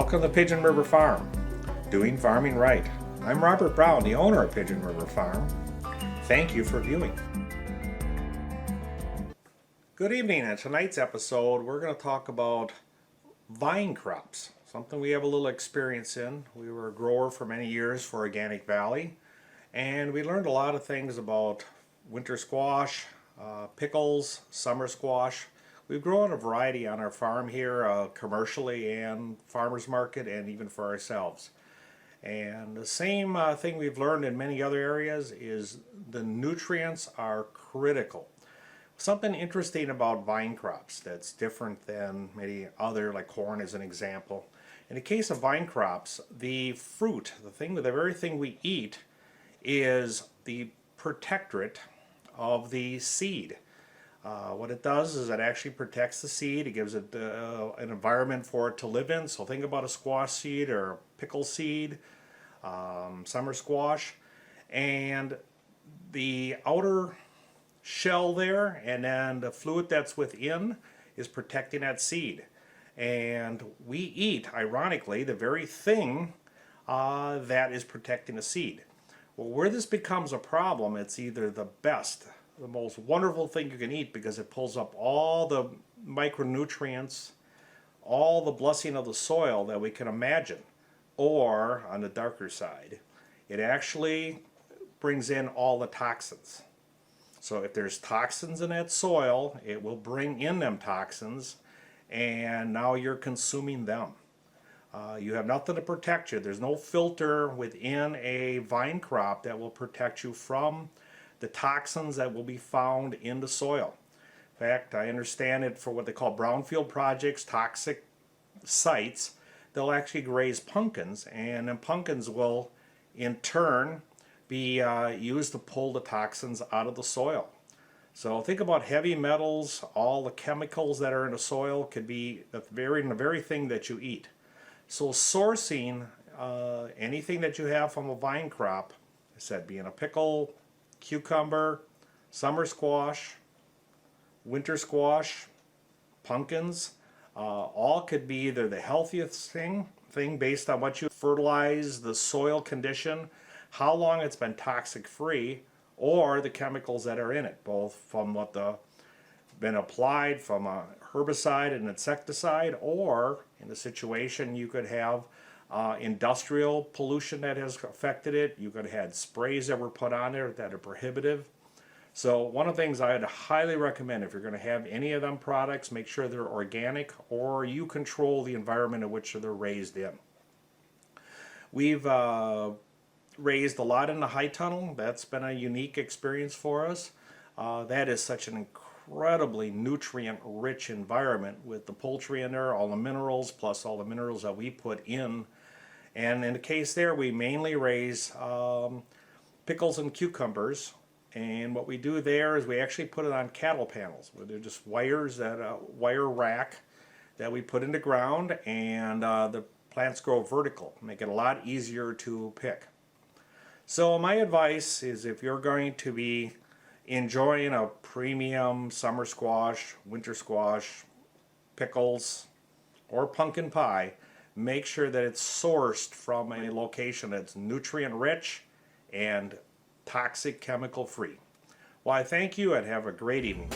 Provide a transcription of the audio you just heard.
Welcome to Pigeon River Farm, doing farming right. I'm Robert Brown, the owner of Pigeon River Farm. Thank you for viewing. Good evening. In tonight's episode, we're going to talk about vine crops, something we have a little experience in. We were a grower for many years for Organic Valley, and we learned a lot of things about winter squash, pickles, summer squash. We've grown a variety on our farm here, commercially and farmers market, and even for ourselves. And the same thing we've learned in many other areas is the nutrients are critical. Something interesting about vine crops that's different than maybe other, like corn as an example. In the case of vine crops, the fruit, the very thing we eat, is the protectorate of the seed. What it does is it actually protects the seed. It gives it an environment for it to live in. So think about a squash seed or a pickle seed, summer squash, and the outer shell there and then the fluid that's within is protecting that seed. And we eat, ironically, the very thing that is protecting the seed. Well, where this becomes a problem, it's either the most wonderful thing you can eat because it pulls up all the micronutrients, all the blessing of the soil that we can imagine, or on the darker side, it actually brings in all the toxins. So if there's toxins in that soil, it will bring in them toxins, and now you're consuming them. You have nothing to protect you. There's no filter within a vine crop that will protect you from the toxins that will be found in the soil. In fact, I understand it for what they call brownfield projects, toxic sites. They'll actually raise pumpkins, and then pumpkins will in turn be used to pull the toxins out of the soil. So think about heavy metals, all the chemicals that are in the soil could be the very thing that you eat. So sourcing anything that you have from a vine crop, I said being a pickle, cucumber, summer squash, winter squash, pumpkins, all could be either the healthiest thing based on what you fertilize, the soil condition, how long it's been toxic free, or the chemicals that are in it, both from what been applied from a herbicide and insecticide, or in the situation you could have industrial pollution that has affected it. You could have had sprays that were put on there that are prohibitive. So one of the things I would highly recommend, if you're going to have any of them products, make sure they're organic or you control the environment in which they're raised in. We've raised a lot in the high tunnel. That's been a unique experience for us. That is such an incredibly nutrient-rich environment with the poultry in there, all the minerals, plus all the minerals that we put in. And in the case there, we mainly raise pickles and cucumbers. And what we do there is we actually put it on cattle panels, where they're just wires, wire rack that we put in the ground, and the plants grow vertical, make it a lot easier to pick. So my advice is, if you're going to be enjoying a premium summer squash, winter squash, pickles, or pumpkin pie, make sure that it's sourced from a location that's nutrient rich and toxic chemical free. Well, I thank you and have a great evening.